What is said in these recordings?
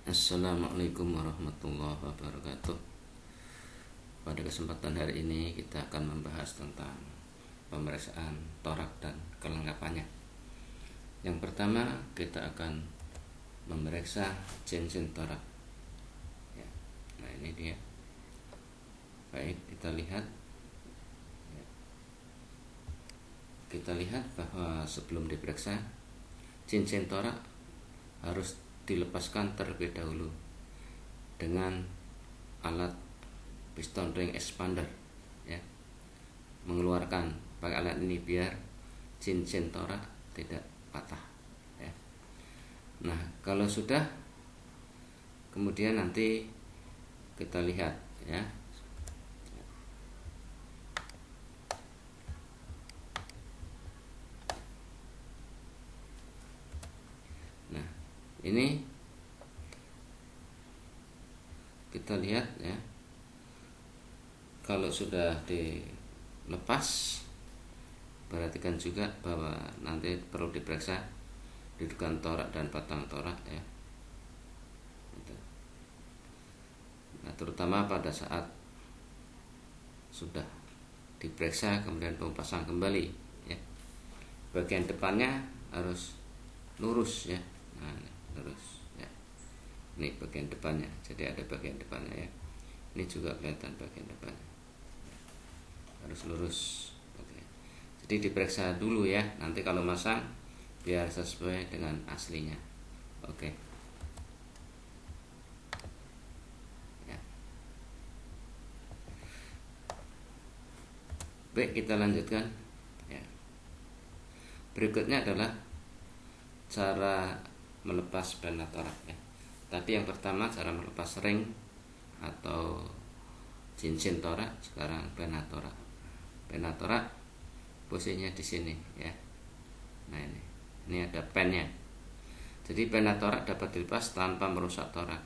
Assalamualaikum warahmatullahi wabarakatuh. Pada kesempatan hari ini kita akan membahas tentang pemeriksaan torak dan kelengkapannya. Yang pertama kita akan memeriksa cincin torak ya. Nah ini dia. Baik, kita lihat ya. Kita lihat bahwa sebelum diperiksa cincin torak harus dilepaskan terlebih dahulu dengan alat piston ring expander ya. Mengeluarkan pakai alat ini biar cincin torak tidak patah ya. Nah kalau sudah, kemudian nanti kita lihat ya. Nah ini kita lihat ya, kalau sudah dilepas perhatikan juga bahwa nanti perlu diperiksa dudukan torak dan batang torak ya. Nah terutama pada saat sudah diperiksa kemudian pasang kembali ya, bagian depannya harus lurus ya. Nah lurus ya, ini bagian depannya, jadi ada bagian depannya ya, ini juga kelihatan bagian depannya harus lurus. Oke. Jadi diperiksa dulu ya, nanti kalau masang biar sesuai dengan aslinya. Oke ya. Baik, kita lanjutkan ya. Berikutnya adalah cara melepas pena torak ya. Tadi yang pertama cara melepas ring atau cincin torak, sekarang pena torak. Pena torak posisinya di sini ya. Nah ini ada pennya. Jadi pena torak dapat dilepas tanpa merusak torak.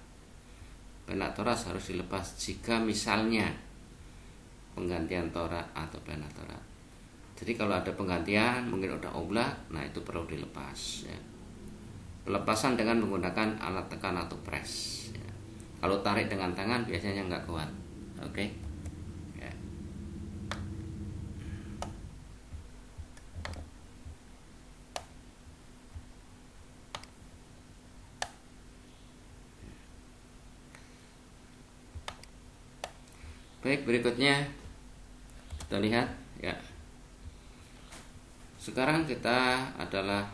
Pena torak harus dilepas jika misalnya penggantian torak atau pena torak. Jadi kalau ada penggantian mungkin udah oblak, nah itu perlu dilepas ya. Pelepasan dengan menggunakan alat tekan atau press ya. Kalau tarik dengan tangan biasanya nggak kuat. Oke ya. Baik, berikutnya kita lihat ya. Sekarang kita adalah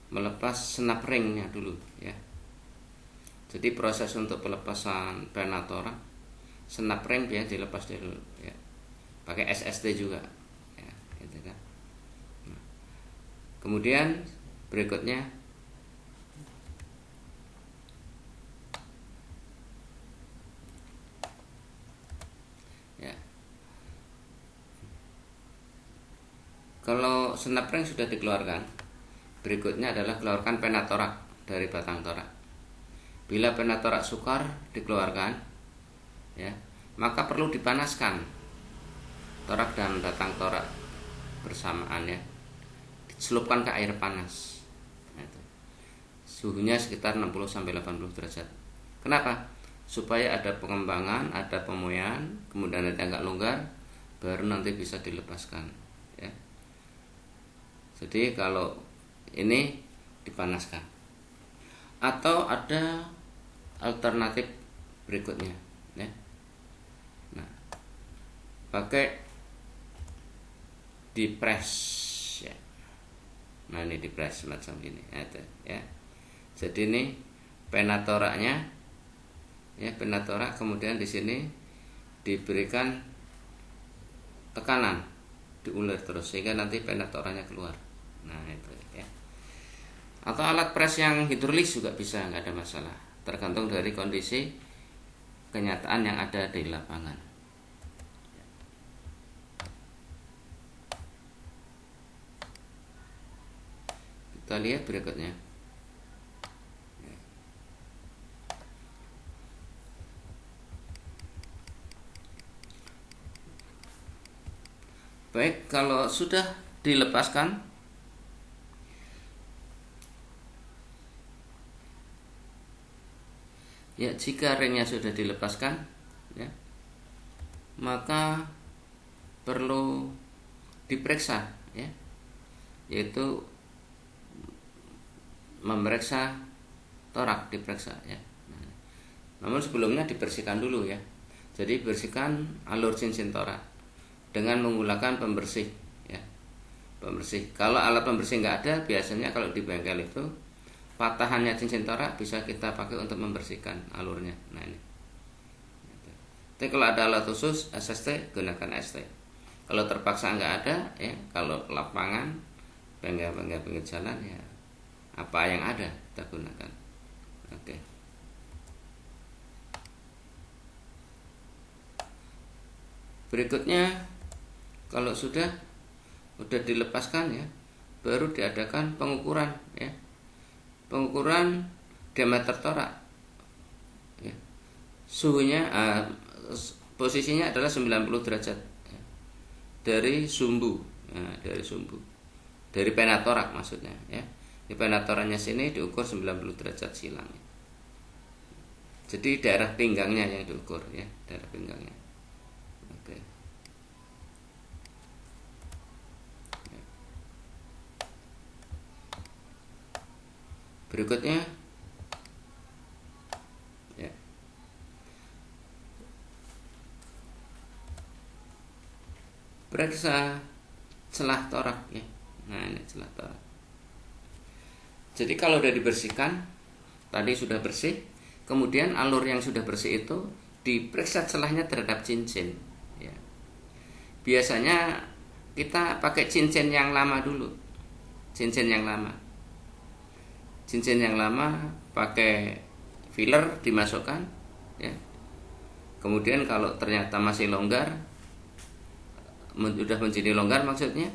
melepas snap ringnya dulu ya. Jadi proses untuk pelepasan pena torak, snap ring ya dilepas dulu ya. Pakai SST juga ya, gitu kan. Nah, kemudian berikutnya ya. Kalau snap ring sudah dikeluarkan, berikutnya adalah keluarkan pena torak dari batang torak. Bila pena torak sukar dikeluarkan ya, maka perlu dipanaskan torak dan batang torak bersamaan ya. Dicelupkan ke air panas. Nah, itu. Suhunya sekitar 60-80 derajat. Kenapa? Supaya ada pengembangan, ada pemulihan, kemudian nanti agak longgar, baru nanti bisa dilepaskan ya. Jadi kalau ini dipanaskan, atau ada alternatif berikutnya ya. Nah, pakai dipres ya. Nah ini dipres semacam ini ya. Jadi ini pena toraknya ya, pena torak, kemudian di sini diberikan tekanan, diulir terus sehingga nanti pena toraknya keluar. Nah itu ya. Atau alat pres yang hidrolis juga bisa, nggak ada masalah, tergantung dari kondisi kenyataan yang ada di lapangan. Kita lihat berikutnya. Baik, kalau sudah dilepaskan, Ya, jika ringnya sudah dilepaskan, ya, maka perlu diperiksa, ya, yaitu memeriksa torak, diperiksa, ya. Namun sebelumnya dibersihkan dulu, ya. Jadi bersihkan alur cincin torak dengan menggunakan pembersih, ya, pembersih. Kalau alat pembersih nggak ada, biasanya kalau di bengkel itu patahannya cincin torak bisa kita pakai untuk membersihkan alurnya. Nah ini. Tapi kalau ada alat khusus SST, gunakan ST. Kalau terpaksa nggak ada, ya, kalau lapangan, bengkel-bengkel pinggir jalan, ya, apa yang ada kita gunakan. Oke. Berikutnya, kalau sudah dilepaskan, ya, baru diadakan pengukuran, ya. Pengukuran diameter torak, ya. Suhunya posisinya adalah 90 derajat, ya, dari sumbu, ya, dari pena torak maksudnya, ya. Di pena toraknya sini diukur 90 derajat silang, ya. Jadi daerah pinggangnya yang diukur, ya, daerah pinggangnya. Oke. Berikutnya, ya, periksa celah torak, ya. Nah ini celah torak. Jadi kalau sudah dibersihkan, tadi sudah bersih, kemudian alur yang sudah bersih itu diperiksa celahnya terhadap cincin, ya. Biasanya kita pakai cincin yang lama dulu, cincin yang lama pakai filler dimasukkan, ya. Kemudian kalau ternyata masih longgar, sudah menjadi longgar maksudnya,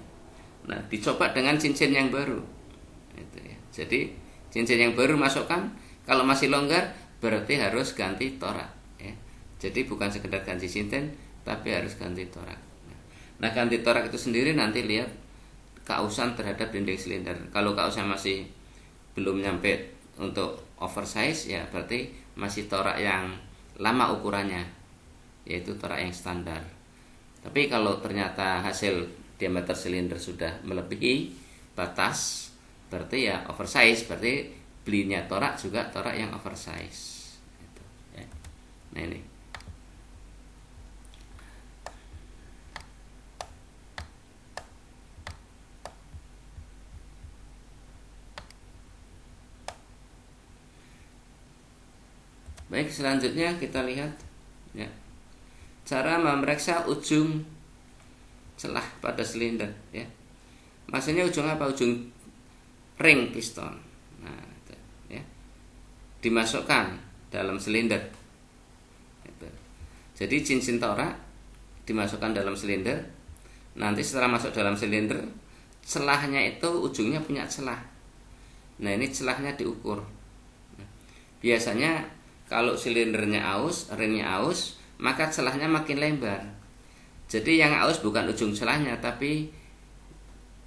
nah dicoba dengan cincin yang baru, itu, ya. Jadi cincin yang baru masukkan, kalau masih longgar berarti harus ganti torak, ya. Jadi bukan sekedar ganti cincin, tapi harus ganti torak. Nah ganti torak itu sendiri nanti lihat kausan terhadap dinding silinder. Kalau kausnya masih belum nyampe untuk oversize, ya berarti masih torak yang lama ukurannya, yaitu torak yang standar. Tapi kalau ternyata hasil diameter silinder sudah melebihi batas, berarti ya oversize, berarti belinya torak juga torak yang oversize, gitu, ya. Nah ini. Baik, selanjutnya kita lihat, ya, cara memeriksa ujung celah pada silinder, ya. Maksudnya ujung apa? Ujung ring piston. Nah, ya, dimasukkan dalam silinder. Jadi cincin torak dimasukkan dalam silinder. Nanti setelah masuk dalam silinder, celahnya itu ujungnya punya celah. Nah ini celahnya diukur. Biasanya kalau silindernya aus, ringnya aus, maka celahnya makin lebar. Jadi yang aus bukan ujung celahnya, tapi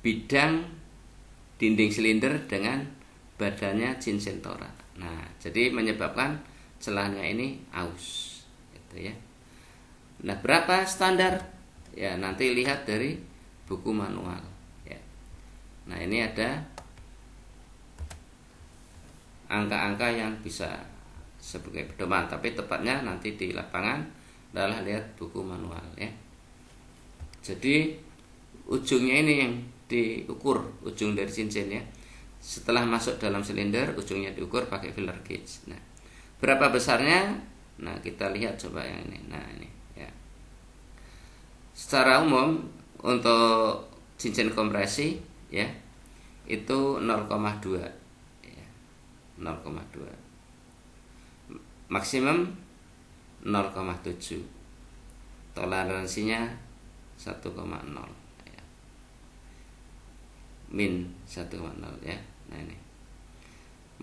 bidang dinding silinder dengan badannya cincin torak. Nah, jadi menyebabkan celahnya ini aus, gitu, ya. Nah, berapa standar? Ya, nanti lihat dari buku manual, ya. Nah, ini ada angka-angka yang bisa sebagai pedoman, tapi tepatnya nanti di lapangan adalah lihat buku manual, ya. Jadi ujungnya ini yang diukur, ujung dari cincin, ya. Setelah masuk dalam silinder, ujungnya diukur pakai filler gauge. Nah, berapa besarnya? Nah, kita lihat coba yang ini. Nah, ini, ya. Secara umum untuk cincin kompresi, ya, itu 0,2, ya. 0,2. Maksimum 0,7. Toleransinya 1,0, ya. Min 1,0, ya. Nah ini.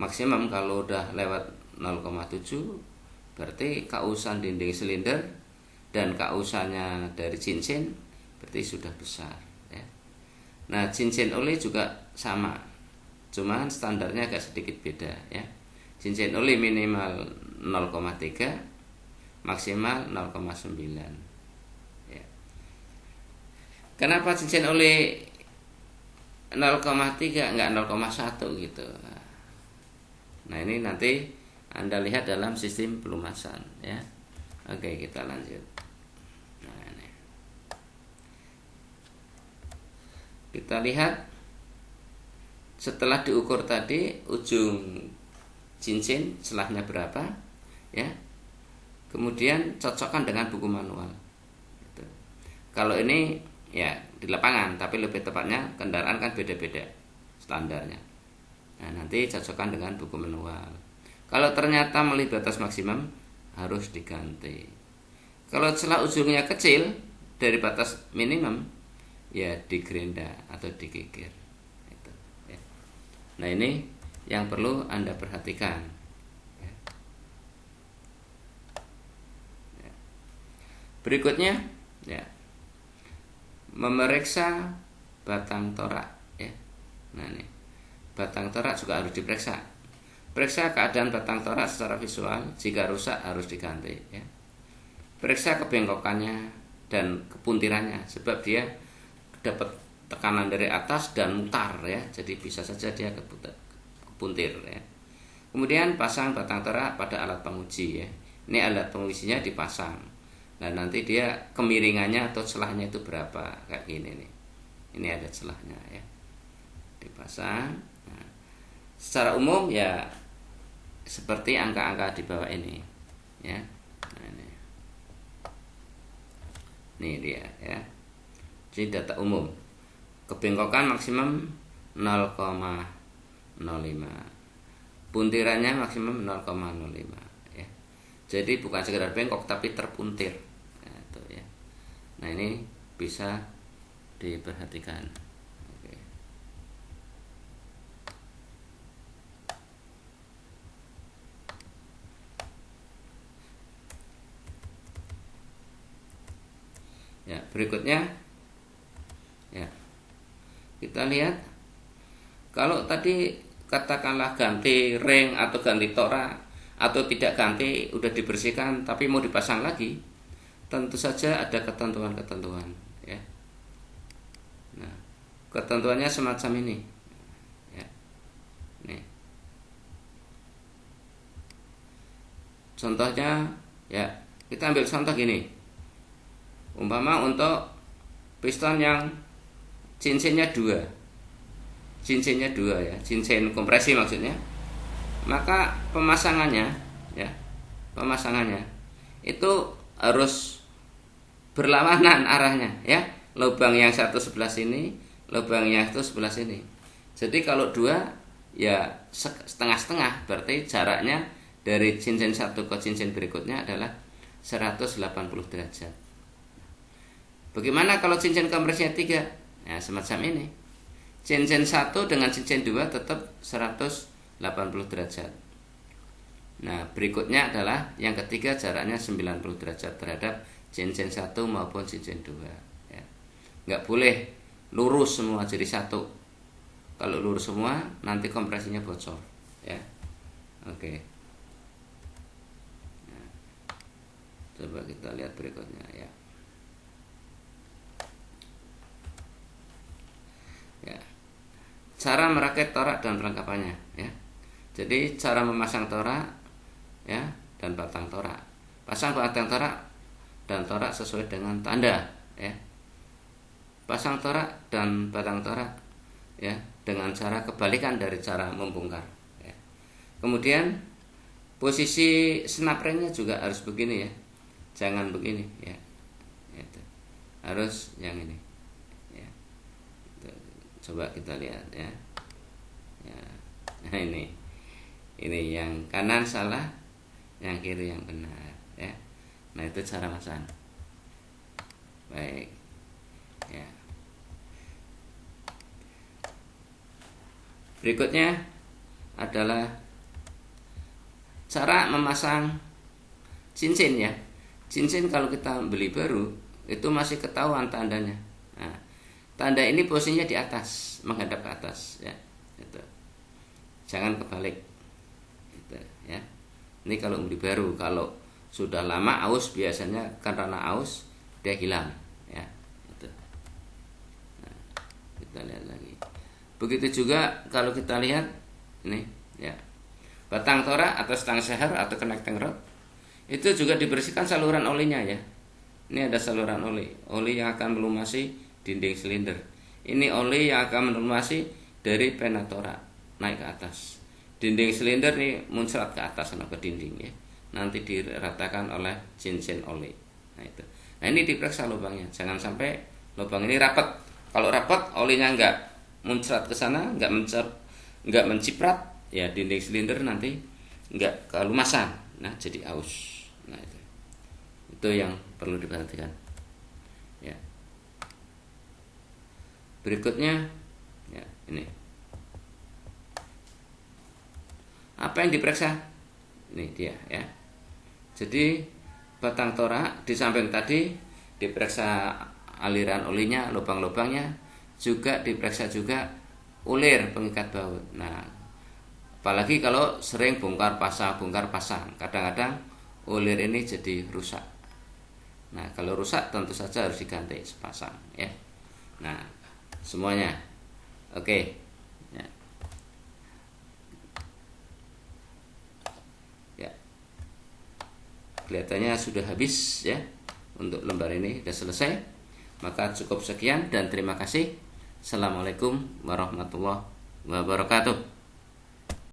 Maksimum kalau udah lewat 0,7 berarti kausan dinding silinder dan kausannya dari cincin berarti sudah besar, ya. Nah, cincin oli juga sama. Cuman standarnya agak sedikit beda, ya. Cincin oli minimal 0,3, maksimal 0,9 ya. Kenapa cincin oli 0,3 enggak 0,1 gitu? Nah ini nanti Anda lihat dalam sistem pelumasan ya. Oke, kita lanjut. Nah, ini. Kita lihat setelah diukur tadi ujung cincin celahnya berapa ya. Kemudian cocokkan dengan buku manual gitu. Kalau ini ya di lapangan, tapi lebih tepatnya kendaraan kan beda-beda standarnya. Nah nanti cocokkan dengan buku manual. Kalau ternyata melebihi batas maksimum harus diganti. Kalau celah ujungnya kecil dari batas minimum ya digerinda atau digigir gitu, ya. Nah ini yang perlu Anda perhatikan. Berikutnya ya, memeriksa batang torak ya. Nah ini batang torak juga harus diperiksa. Periksa keadaan batang torak secara visual, jika rusak harus diganti ya. Periksa kebengkokannya dan kepuntirannya, sebab dia dapat tekanan dari atas dan mutar ya, jadi bisa saja dia kepuntir ya. Kemudian pasang batang torak pada alat penguji ya. Ini alat pengujinya dipasang. Nah nanti dia kemiringannya atau celahnya itu berapa, kayak gini nih. Ini ada celahnya ya, dipasang. Nah, secara umum ya seperti angka-angka di bawah ini ya. Nah, ini dia ya. Jadi data umum. Kebengkokan maksimum 0,05. Puntirannya maksimum 0,05 ya. Jadi bukan sekedar bengkok tapi terpuntir. Ya. Nah ini bisa diperhatikan. Oke. Ya berikutnya ya kita lihat kalau tadi katakanlah ganti ring atau ganti torak atau tidak ganti, udah dibersihkan tapi mau dipasang lagi, tentu saja ada ketentuan-ketentuan ya. Nah, ketentuannya semacam ini ya. Nih. Contohnya ya, kita ambil contoh gini. Umpama untuk piston yang cincinnya 2. Cincinnya 2 ya, cincin kompresi maksudnya. Maka pemasangannya ya, pemasangannya itu harus berlawanan arahnya ya. Lubang yang satu sebelah sini, lubang yang itu sebelah sini. Jadi kalau 2 ya setengah-setengah, berarti jaraknya dari cincin satu ke cincin berikutnya adalah 180 derajat. Bagaimana kalau cincin kompresinya 3? Ya semacam ini. Cincin 1 dengan cincin 2 tetap 180 derajat. Nah berikutnya adalah yang ketiga, jaraknya 90 derajat terhadap cincin 1 maupun cincin 2 ya. Nggak boleh lurus semua jadi satu. Kalau lurus semua nanti kompresinya bocor ya. Oke. Nah, coba kita lihat berikutnya ya. Ya. Cara merakit torak dan perlengkapannya ya. Jadi cara memasang torak ya dan batang torak. Pasang batang torak dan torak sesuai dengan tanda ya. Pasang torak dan batang torak ya dengan cara kebalikan dari cara membongkar ya. Kemudian posisi snap ringnya juga harus begini ya. Jangan begini ya. Itu. Harus yang ini. Ya. Itu. Coba kita lihat ya. Ya. Nah ini yang kanan salah, yang kiri yang benar ya. Nah itu cara masang. Baik ya. Berikutnya adalah cara memasang cincin ya. Cincin kalau kita beli baru itu masih ketahuan tandanya. Nah, tanda ini posisinya di atas, menghadap ke atas ya. Itu. Jangan kebalik. Itu ya. Ini kalau beli baru. Kalau sudah lama aus, biasanya karena aus dia hilang, ya. Itu. Nah, kita lihat lagi. Begitu juga kalau kita lihat ini, ya, batang torak atau stang seher atau connecting rod itu juga dibersihkan saluran olinya, ya. Ini ada saluran oli yang akan melumasi dinding silinder. Ini oli yang akan melumasi dari penatorak naik ke atas. Dinding silinder ini muncrat ke atas sama ke dinding, ya. Nanti diratakan oleh cincin oli. Nah itu. Nah ini diperiksa lubangnya. Jangan sampai lubang ini rapat. Kalau rapat olinya enggak muncrat ke sana, enggak menciprat, ya dinding silinder nanti enggak kelumasan. Nah jadi aus. Nah itu yang perlu diperhatikan, ya. Berikutnya, ya, ini apa yang diperiksa? Ini dia, ya. Jadi batang torak di samping tadi diperiksa aliran olinya, lubang-lubangnya, juga diperiksa juga ulir pengikat baut. Nah, apalagi kalau sering bongkar pasang, kadang-kadang ulir ini jadi rusak. Nah, kalau rusak tentu saja harus diganti sepasang, ya. Nah, semuanya oke. Ya. Ya. Kelihatannya sudah habis, ya. Untuk lembar ini sudah selesai. Maka cukup sekian dan terima kasih. Assalamualaikum warahmatullahi wabarakatuh.